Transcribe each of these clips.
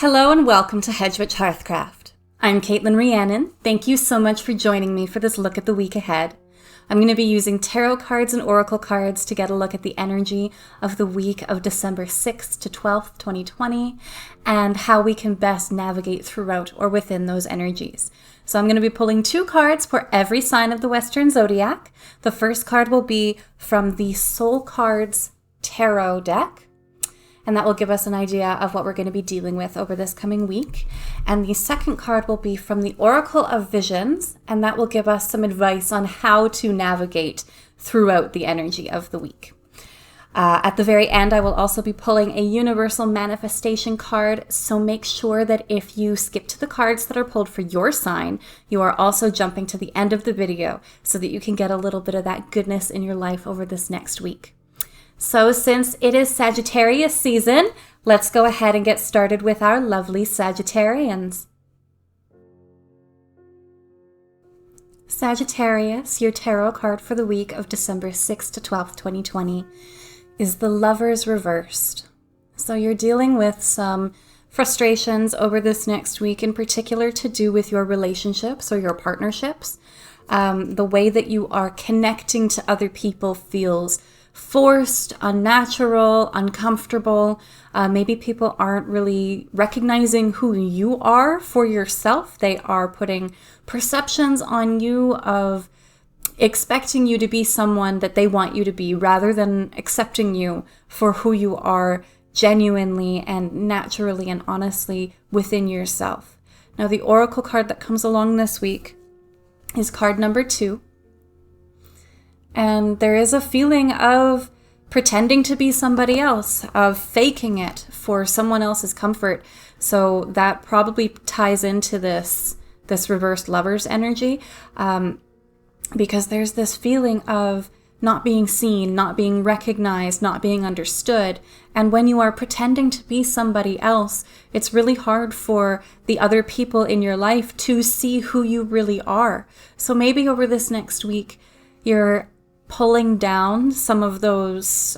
Hello and welcome to Hedgewitch Hearthcraft. I'm Caitlin Rhiannon. Thank you so much for joining me for this look at the week ahead. I'm going to be using tarot cards and oracle cards to get a look at the energy of the week of December 6th to 12th, 2020, and how we can best navigate throughout or within those energies. So I'm going to be pulling 2 cards for every sign of the Western Zodiac. The first card will be from the Soul Cards Tarot deck, and that will give us an idea of what we're going to be dealing with over this coming week. And the second card will be from the Oracle of Visions, and that will give us some advice on how to navigate throughout the energy of the week. At the very end, I will also be pulling a Universal Manifestation card, so make sure that if you skip to the cards that are pulled for your sign, you are also jumping to the end of the video so that you can get a little bit of that goodness in your life over this next week. So since it is Sagittarius season, let's go ahead and get started with our lovely Sagittarians. Sagittarius, your tarot card for the week of December 6th to 12th, 2020, is the Lovers reversed. So you're dealing with some frustrations over this next week, in particular to do with your relationships or your partnerships. The way that you are connecting to other people feels forced, unnatural, uncomfortable. Maybe people aren't really recognizing who you are for yourself. They are putting perceptions on you of expecting you to be someone that they want you to be, rather than accepting you for who you are genuinely and naturally and honestly within yourself. Now, the oracle card that comes along this week is card number 2. And there is a feeling of pretending to be somebody else, of faking it for someone else's comfort. So that probably ties into this reversed lovers energy, because there's this feeling of not being seen, not being recognized, not being understood. And when you are pretending to be somebody else, it's really hard for the other people in your life to see who you really are. So maybe over this next week, you're pulling down some of those,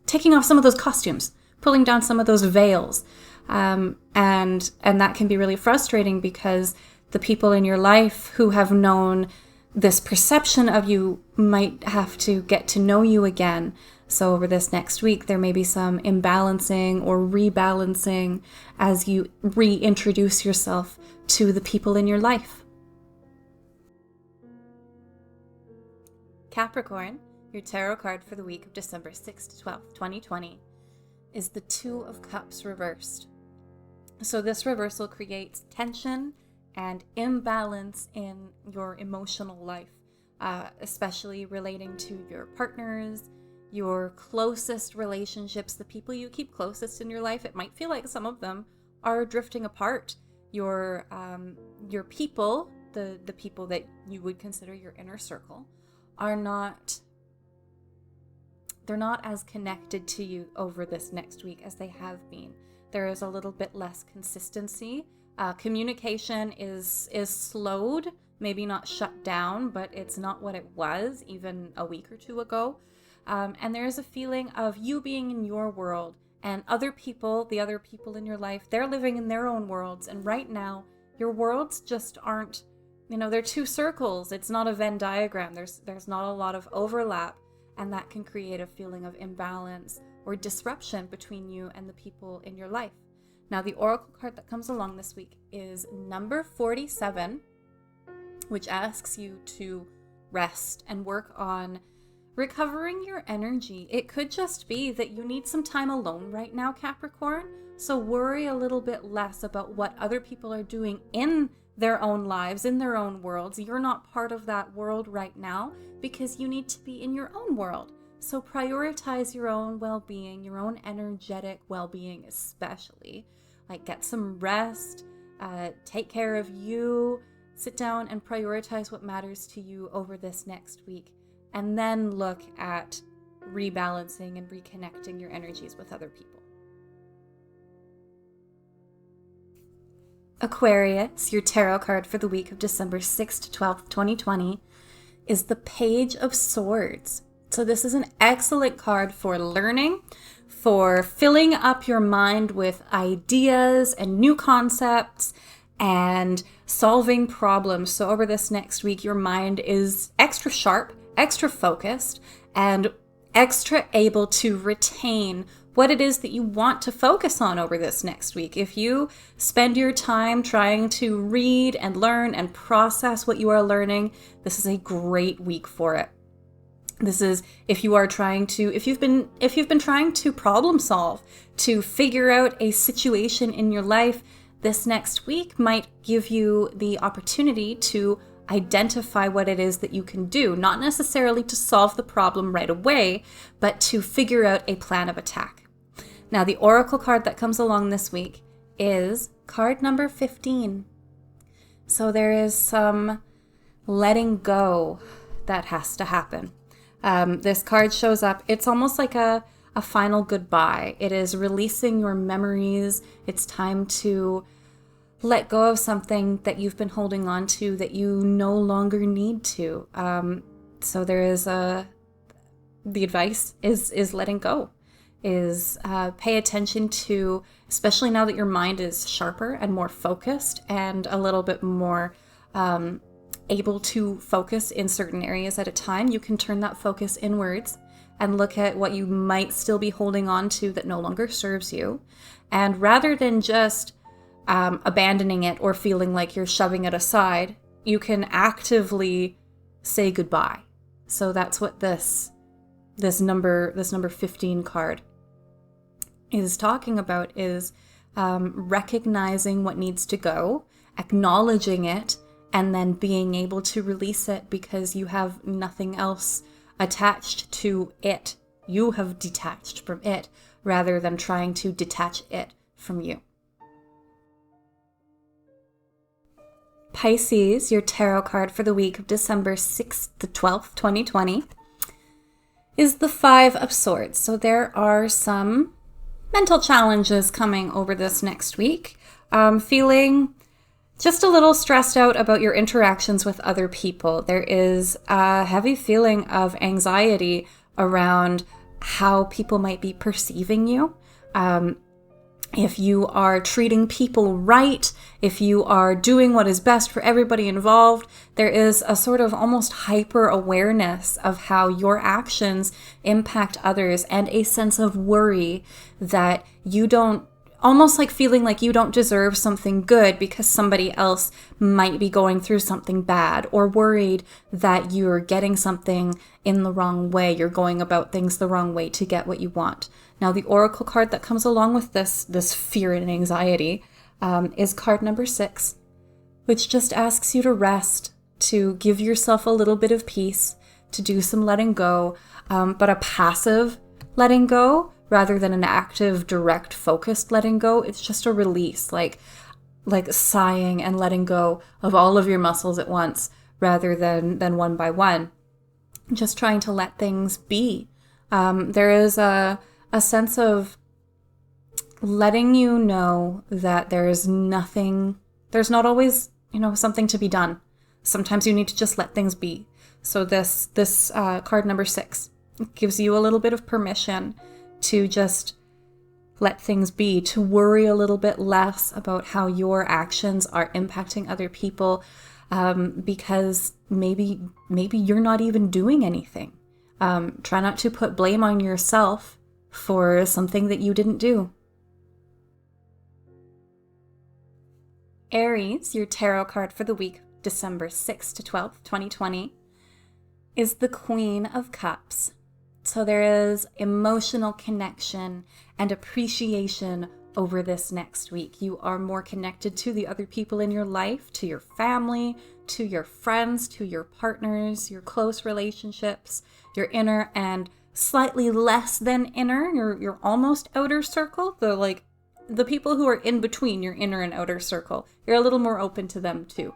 taking off some of those costumes, pulling down some of those veils. And that can be really frustrating, because the people in your life who have known this perception of you might have to get to know you again. So over this next week, there may be some imbalancing or rebalancing as you reintroduce yourself to the people in your life. Capricorn, your tarot card for the week of December 6th to 12th, 2020, is the 2 of Cups reversed. So this reversal creates tension and imbalance in your emotional life, especially relating to your partners, your closest relationships, the people you keep closest in your life. It might feel like some of them are drifting apart. Your people, the people that you would consider your inner circle, they're not as connected to you over this next week as they have been. There is a little bit less consistency. Communication is slowed, maybe not shut down, but it's not what it was even a week or 2 ago. And there is a feeling of you being in your world, and other people, the other people in your life, they're living in their own worlds. And right now, your worlds just aren't, they're 2 circles. It's not a Venn diagram. There's not a lot of overlap, and that can create a feeling of imbalance or disruption between you and the people in your life. Now, the oracle card that comes along this week is number 47, which asks you to rest and work on recovering your energy. It could just be that you need some time alone right now, Capricorn. So worry a little bit less about what other people are doing in their own lives, in their own worlds. You're not part of that world right now, because you need to be in your own world. So prioritize your own well-being, your own energetic well-being especially. Like, get some rest, take care of you, sit down and prioritize what matters to you over this next week. And then look at rebalancing and reconnecting your energies with other people. Aquarius, your tarot card for the week of December 6th to 12th, 2020, is the Page of Swords. So this is an excellent card for learning, for filling up your mind with ideas and new concepts and solving problems. So over this next week, your mind is extra sharp, extra focused, and extra able to retain what it is that you want to focus on over this next week. If you spend your time trying to read and learn and process what you are learning, this is a great week for it. This is if you've been trying to problem solve, to figure out a situation in your life, this next week might give you the opportunity to identify what it is that you can do, not necessarily to solve the problem right away, but to figure out a plan of attack. Now, the oracle card that comes along this week is card number 15. So there is some letting go that has to happen. This card shows up. It's almost like a final goodbye. It is releasing your memories. It's time to let go of something that you've been holding on to that you no longer need to. So there is the advice is letting go, is pay attention to, especially now that your mind is sharper and more focused and a little bit more able to focus in certain areas at a time. You can turn that focus inwards and look at what you might still be holding on to that no longer serves you. And rather than just abandoning it or feeling like you're shoving it aside, you can actively say goodbye. So that's what this number 15 card is talking about, is recognizing what needs to go, acknowledging it, and then being able to release it because you have nothing else attached to it. You have detached from it rather than trying to detach it from you. Pisces, your tarot card for the week of December 6th to 12th, 2020, is the Five of Swords. So there are some mental challenges coming over this next week. Feeling just a little stressed out about your interactions with other people. There is a heavy feeling of anxiety around how people might be perceiving you. If you are treating people right, if you are doing what is best for everybody involved, there is a sort of almost hyper awareness of how your actions impact others, and a sense of worry that you don't, almost like feeling like you don't deserve something good because somebody else might be going through something bad, or worried that you're getting something in the wrong way. You're going about things the wrong way to get what you want. Now, the oracle card that comes along with this fear and anxiety is card number 6, which just asks you to rest, to give yourself a little bit of peace, to do some letting go, but a passive letting go rather than an active, direct, focused letting go. It's just a release, like sighing and letting go of all of your muscles at once rather than one by one. Just trying to let things be. There is a sense of letting you know that there's not always, something to be done. Sometimes you need to just let things be. So this card number 6 gives you a little bit of permission to just let things be, to worry a little bit less about how your actions are impacting other people, because maybe you're not even doing anything. Try not to put blame on yourself for something that you didn't do. Aries, your tarot card for the week, December 6th to 12th, 2020, is the Queen of Cups. So there is emotional connection and appreciation over this next week. You are more connected to the other people in your life, to your family, to your friends, to your partners, your close relationships, your inner and slightly less than inner, your almost outer circle, the people who are in between your inner and outer circle. You're a little more open to them too.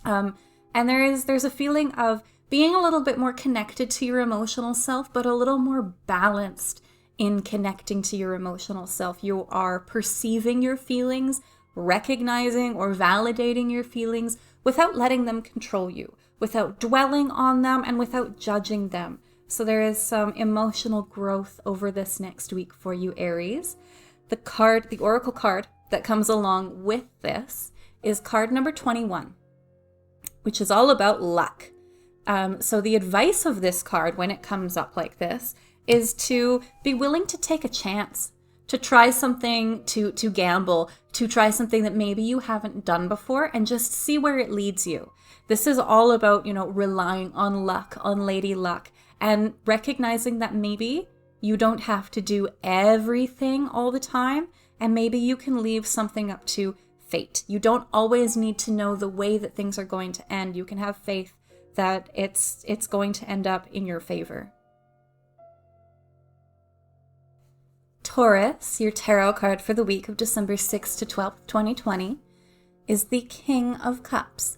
And there's a feeling of being a little bit more connected to your emotional self, but a little more balanced in connecting to your emotional self. You are perceiving your feelings, recognizing or validating your feelings without letting them control you, without dwelling on them, and without judging them. So there is some emotional growth over this next week for you, Aries. The oracle card that comes along with this is card number 21, which is all about luck. So the advice of this card when it comes up like this is to be willing to take a chance, to try something, to gamble, to try something that maybe you haven't done before and just see where it leads you. This is all about, relying on luck, on lady luck, and recognizing that maybe you don't have to do everything all the time, and maybe you can leave something up to fate. You don't always need to know the way that things are going to end. You can have faith that it's going to end up in your favor. Taurus, your tarot card for the week of December 6th to 12th, 2020, is the King of Cups.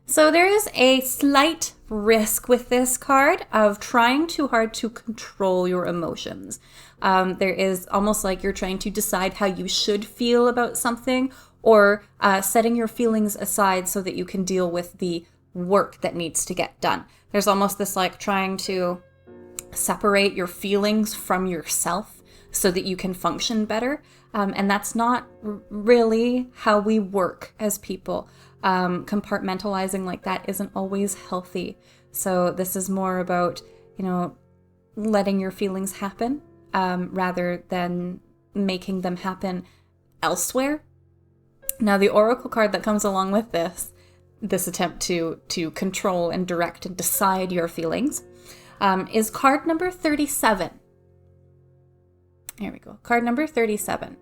So there is a slight risk with this card of trying too hard to control your emotions. There is almost like you're trying to decide how you should feel about something, or setting your feelings aside so that you can deal with the work that needs to get done. There's almost this like trying to separate your feelings from yourself so that you can function better. And that's not really how we work as people. Compartmentalizing like that isn't always healthy. So this is more about, letting your feelings happen rather than making them happen elsewhere. Now, the oracle card that comes along with this attempt to control and direct and decide your feelings is card number 37. Here we go. Card number 37.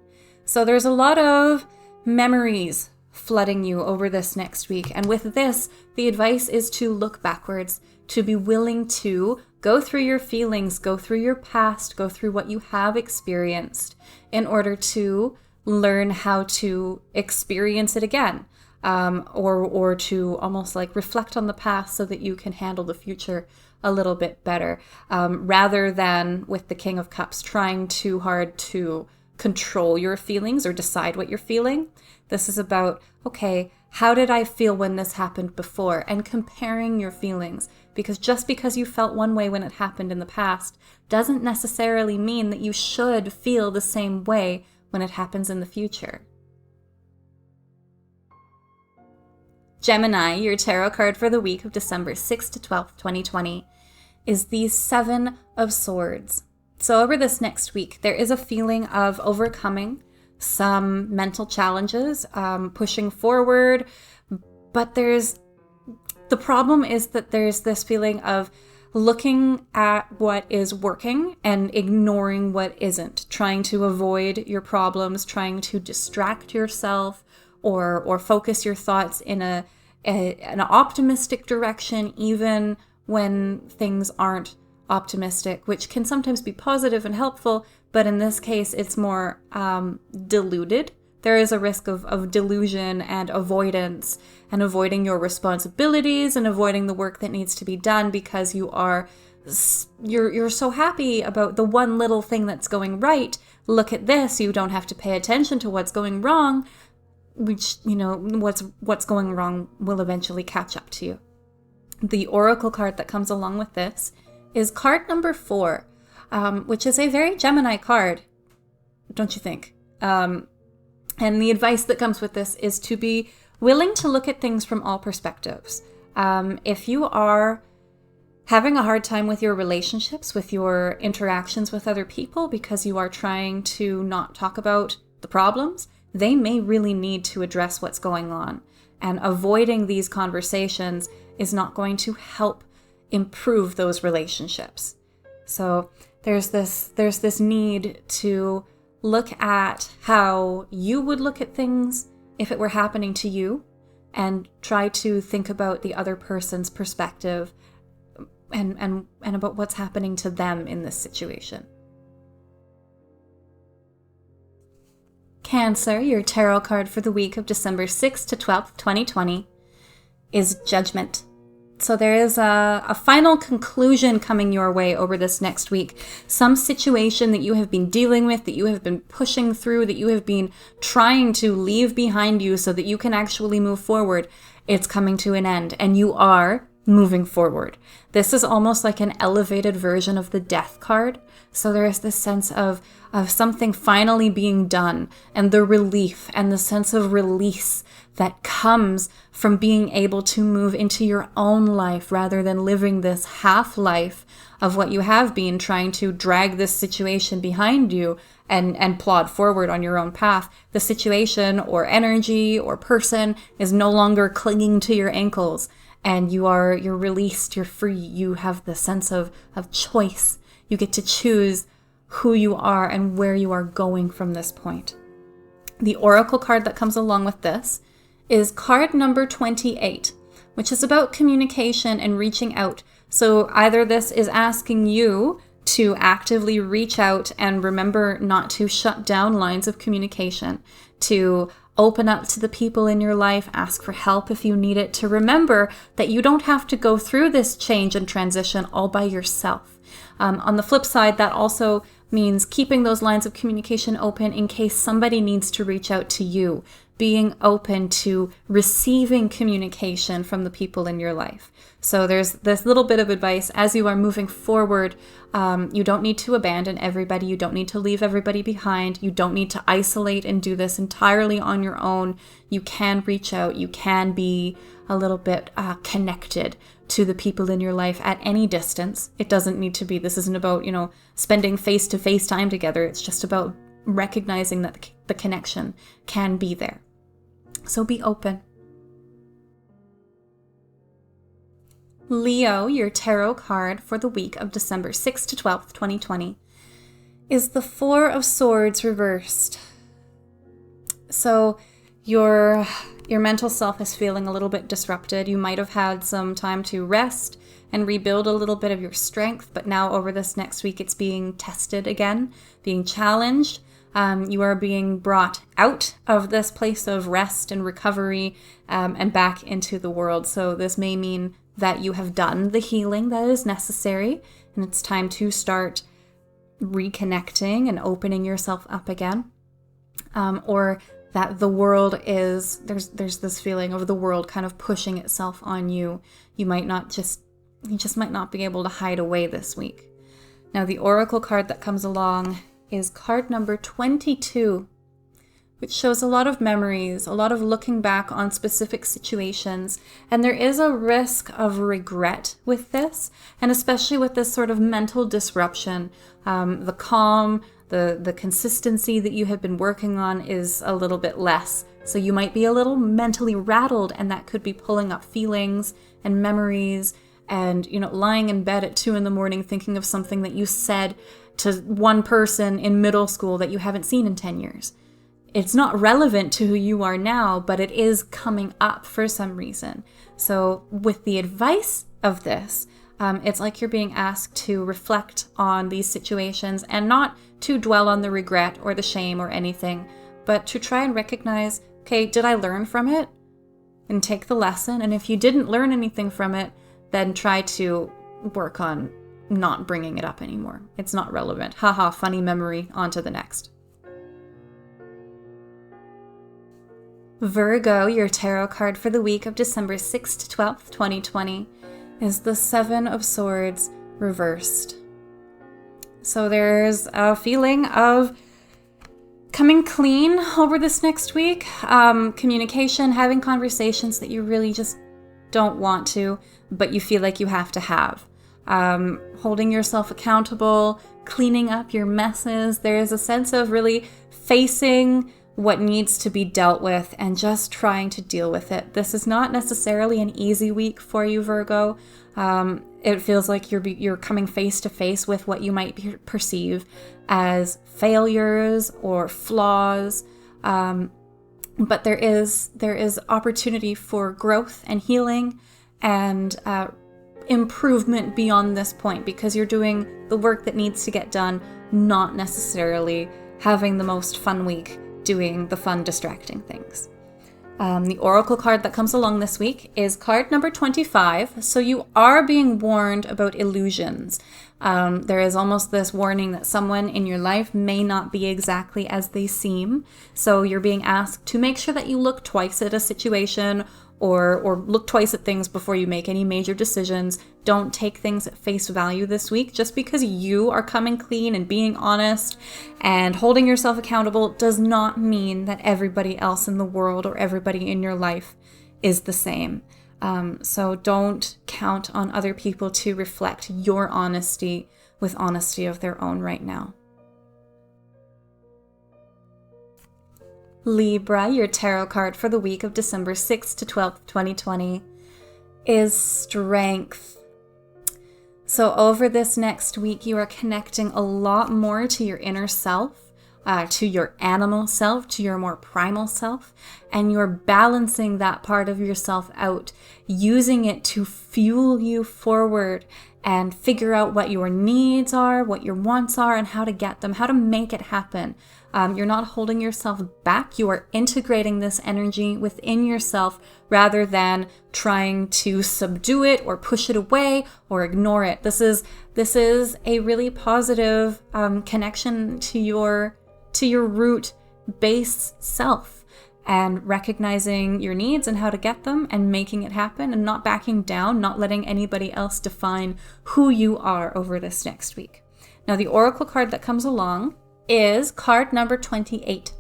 So there's a lot of memories flooding you over this next week. And with this, the advice is to look backwards, to be willing to go through your feelings, go through your past, go through what you have experienced in order to learn how to experience it again. Or to almost like reflect on the past so that you can handle the future a little bit better, rather than with the King of Cups trying too hard to control your feelings or decide what you're feeling. This is about, okay, how did I feel when this happened before? And comparing your feelings, because just because you felt one way when it happened in the past doesn't necessarily mean that you should feel the same way when it happens in the future. Gemini, your tarot card for the week of December 6th to 12th, 2020, is the Seven of Swords. So over this next week, there is a feeling of overcoming some mental challenges, pushing forward, but the problem is that there's this feeling of looking at what is working and ignoring what isn't, trying to avoid your problems, trying to distract yourself, or focus your thoughts in an optimistic direction, even when things aren't optimistic, which can sometimes be positive and helpful, but in this case, it's more diluted. There is a risk of delusion and avoidance, and avoiding your responsibilities and avoiding the work that needs to be done because you're so happy about the one little thing that's going right. Look at this, you don't have to pay attention to what's going wrong, which, what's going wrong will eventually catch up to you. The oracle card that comes along with this is card number 4, which is a very Gemini card, don't you think? And the advice that comes with this is to be willing to look at things from all perspectives. If you are having a hard time with your relationships, with your interactions with other people, because you are trying to not talk about the problems, they may really need to address what's going on. And avoiding these conversations is not going to help improve those relationships. So there's this need to look at how you would look at things if it were happening to you, and try to think about the other person's perspective and about what's happening to them in this situation. Cancer, your tarot card for the week of December 6th to 12th, 2020, is Judgment. So there is a final conclusion coming your way over this next week. Some situation that you have been dealing with, that you have been pushing through, that you have been trying to leave behind you so that you can actually move forward, it's coming to an end. And you are moving forward. This is almost like an elevated version of the Death card. So there is this sense of something finally being done, and the relief and the sense of release that comes from being able to move into your own life rather than living this half life of what you have been, trying to drag this situation behind you and plod forward on your own path. The situation or energy or person is no longer clinging to your ankles, and you're released, you're free, you have the sense of choice. You get to choose who you are and where you are going from this point. The oracle card that comes along with this is card number 28, which is about communication and reaching out. So either this is asking you to actively reach out and remember not to shut down lines of communication, to open up to the people in your life, ask for help if you need it, to remember that you don't have to go through this change and transition all by yourself. On the flip side, that also means keeping those lines of communication open in case somebody needs to reach out to you, being open to receiving communication from the people in your life. So there's this little bit of advice as you are moving forward. You don't need to abandon everybody. You don't need to leave everybody behind. You don't need to isolate and do this entirely on your own. You can reach out. You can be a little bit connected to the people in your life at any distance. It doesn't need to be, this isn't about, spending face-to-face time together. It's just about recognizing that the connection can be there. So be open. Leo, your tarot card for the week of December 6th to 12th, 2020, is the Four of Swords reversed. So your mental self is feeling a little bit disrupted. You might have had some time to rest and rebuild a little bit of your strength, but now over this next week, it's being tested again, being challenged. You are being brought out of this place of rest and recovery and back into the world. So this may mean that you have done the healing that is necessary, and it's time to start reconnecting and opening yourself up again. Or that the world is, there's this feeling of the world kind of pushing itself on you. You just might not be able to hide away this week. Now the oracle card that comes along is card number 22, which shows a lot of memories, a lot of looking back on specific situations. And there is a risk of regret with this, and especially with this sort of mental disruption. The calm, the consistency that you have been working on is a little bit less. So you might be a little mentally rattled, and that could be pulling up feelings and memories and, lying in bed at 2 a.m. thinking of something that you said to one person in middle school that you haven't seen in 10 years. It's not relevant to who you are now, but it is coming up for some reason. So with the advice of this, it's like you're being asked to reflect on these situations and not to dwell on the regret or the shame or anything, but to try and recognize, okay, did I learn from it? And take the lesson. And if you didn't learn anything from it, then try to work on not bringing it up anymore. It's not relevant. Haha, funny memory, on to the next. Virgo, your tarot card for the week of December 6th to 12th, 2020, is the Seven of Swords reversed. So there's a feeling of coming clean over this next week. Communication, having conversations that you really just don't want to, but you feel like you have to have. Holding yourself accountable, cleaning up your messes. There is a sense of really facing what needs to be dealt with and just trying to deal with it. This is not necessarily an easy week for you, Virgo. It feels like you're coming face to face with what you might perceive as failures or flaws. But there is opportunity for growth and healing and improvement beyond this point, because you're doing the work that needs to get done, not necessarily having the most fun week doing the fun, distracting things. The oracle card that comes along this week is card number 25. So you are being warned about illusions. There is almost this warning that someone in your life may not be exactly as they seem. So you're being asked to make sure that you look twice at a situation, or look twice at things before you make any major decisions. Don't take things at face value this week. Just because you are coming clean and being honest and holding yourself accountable does not mean that everybody else in the world or everybody in your life is the same. So don't count on other people to reflect your honesty with honesty of their own right now. Libra, your tarot card for the week of December 6th to 12th, 2020 is Strength. So over this next week, you are connecting a lot more to your inner self, to your animal self, to your more primal self, and you're balancing that part of yourself out, using it to fuel you forward and figure out what your needs are, what your wants are, and how to get them, how to make it happen. You're not holding yourself back. You are integrating this energy within yourself rather than trying to subdue it or push it away or ignore it. This is a really positive connection to your root base self, and recognizing your needs and how to get them and making it happen and not backing down, not letting anybody else define who you are over this next week. Now, the oracle card that comes along is card number 28.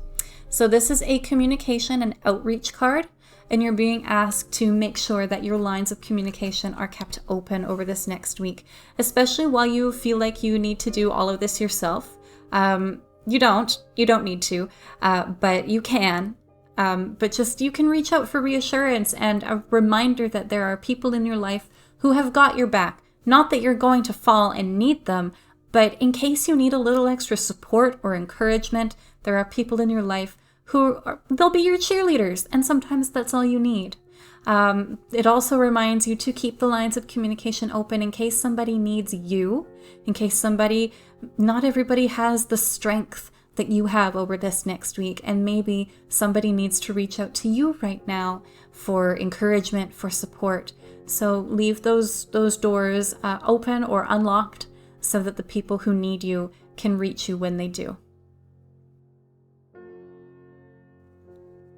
So this is a communication and outreach card, and you're being asked to make sure that your lines of communication are kept open over this next week, especially while you feel like you need to do all of this yourself. You don't need to, but you can. But just you can reach out for reassurance and a reminder that there are people in your life who have got your back. Not that you're going to fall and need them, but in case you need a little extra support or encouragement, there are people in your life they'll be your cheerleaders, and sometimes that's all you need. It also reminds you to keep the lines of communication open in case somebody needs you, in case not everybody has the strength that you have over this next week, and maybe somebody needs to reach out to you right now for encouragement, for support. So leave those doors open or unlocked so that the people who need you can reach you when they do.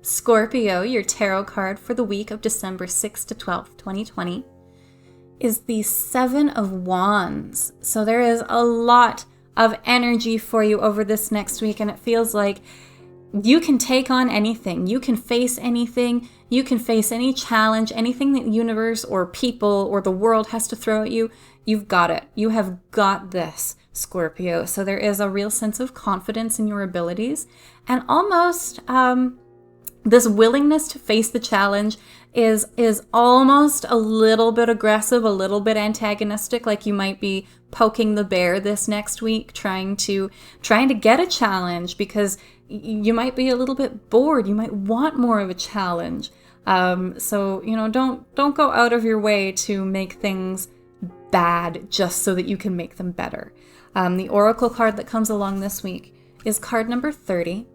Scorpio, your tarot card for the week of December 6th to 12th, 2020, is the Seven of Wands. So there is a lot of energy for you over this next week, and it feels like you can take on anything. You can face anything. You can face any challenge, anything that the universe or people or the world has to throw at you. You've got it. You have got this, Scorpio. So there is a real sense of confidence in your abilities, and almost this willingness to face the challenge is almost a little bit aggressive, a little bit antagonistic, like you might be poking the bear this next week, trying to get a challenge because you might be a little bit bored. You might want more of a challenge. So, don't go out of your way to make things bad just so that you can make them better. The oracle card that comes along this week is card number 30,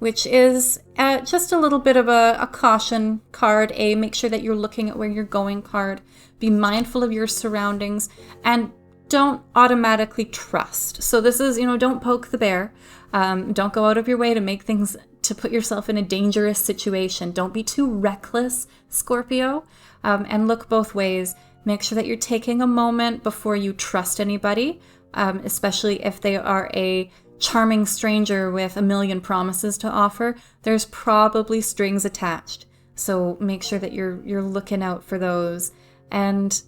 which is just a little bit of a caution card, make sure that you're looking at where you're going card. Be mindful of your surroundings and don't automatically trust. So this is, don't poke the bear. Don't go out of your way to put yourself in a dangerous situation. Don't be too reckless, Scorpio, and look both ways. Make sure that you're taking a moment before you trust anybody, especially if they are a charming stranger with a million promises to offer. There's probably strings attached. So make sure that you're looking out for those and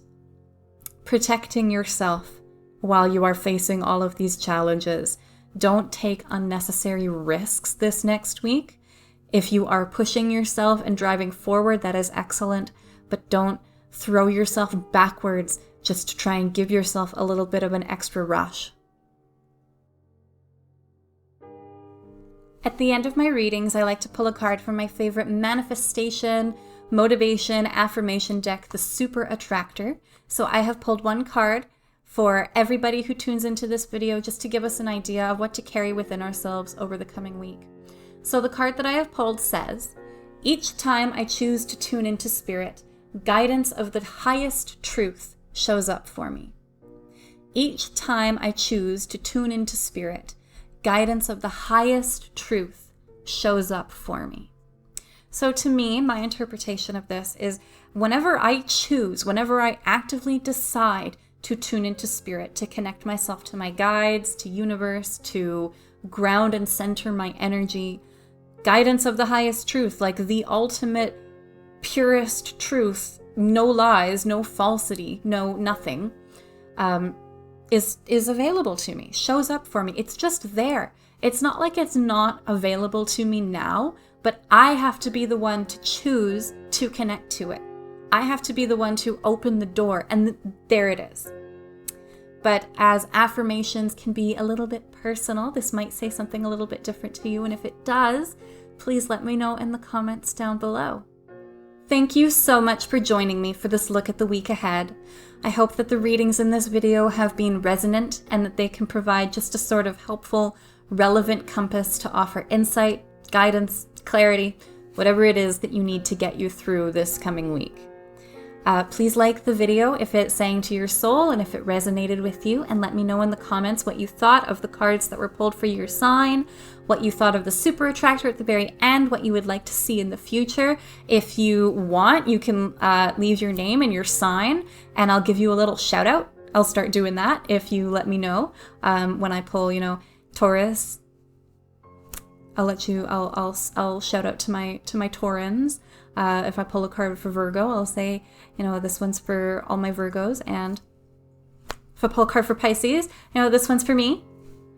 protecting yourself while you are facing all of these challenges. Don't take unnecessary risks this next week. If you are pushing yourself and driving forward, that is excellent, but don't throw yourself backwards just to try and give yourself a little bit of an extra rush. At the end of my readings, I like to pull a card from my favorite manifestation, motivation, affirmation deck, the Super Attractor. So I have pulled one card for everybody who tunes into this video just to give us an idea of what to carry within ourselves over the coming week. So the card that I have pulled says, each time I choose to tune into spirit, guidance of the highest truth shows up for me. Each time I choose to tune into spirit, guidance of the highest truth shows up for me. So to me, my interpretation of this is whenever I actively decide to tune into spirit, to connect myself to my guides, to universe, to ground and center my energy, guidance of the highest truth, like the ultimate purest truth, no lies, no falsity, no nothing, is available to me, shows up for me. It's just there. It's not like it's not available to me now, but I have to be the one to choose to connect to it. I have to be the one to open the door, and there it is. But as affirmations can be a little bit personal, this might say something a little bit different to you, and if it does, please let me know in the comments down below. Thank you so much for joining me for this look at the week ahead. I hope that the readings in this video have been resonant and that they can provide just a sort of helpful, relevant compass to offer insight, guidance, clarity, whatever it is that you need to get you through this coming week. Please like the video if it sang to your soul and if it resonated with you, and let me know in the comments what you thought of the cards that were pulled for your sign, what you thought of the super attractor at the very end, what you would like to see in the future. If you want, you can leave your name and your sign, and I'll give you a little shout out. I'll start doing that if you let me know. When I pull, Taurus, I'll shout out to my Taurans. If I pull a card for Virgo, I'll say, this one's for all my Virgos. And if I pull a card for Pisces, this one's for me.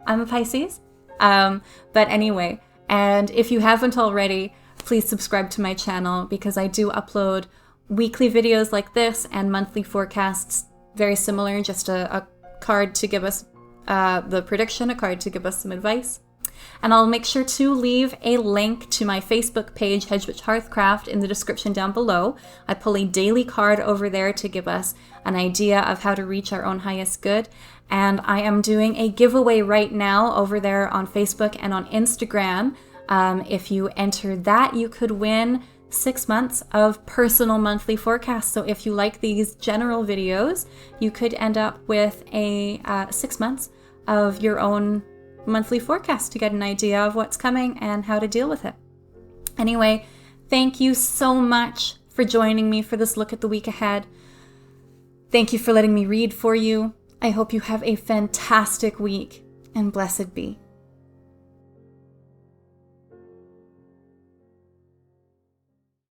I'm a Pisces. But anyway, and if you haven't already, please subscribe to my channel, because I do upload weekly videos like this and monthly forecasts, very similar, just a card to give us the prediction, a card to give us some advice. And I'll make sure to leave a link to my Facebook page, Hedgewitch Hearthcraft, in the description down below. I pull a daily card over there to give us an idea of how to reach our own highest good. And I am doing a giveaway right now over there on Facebook and on Instagram. If you enter that, you could win 6 months of personal monthly forecasts. So if you like these general videos, you could end up with a 6 months of your own monthly forecast to get an idea of what's coming and how to deal with it. Anyway, thank you so much for joining me for this look at the week ahead. Thank you for letting me read for you. I hope you have a fantastic week, and blessed be.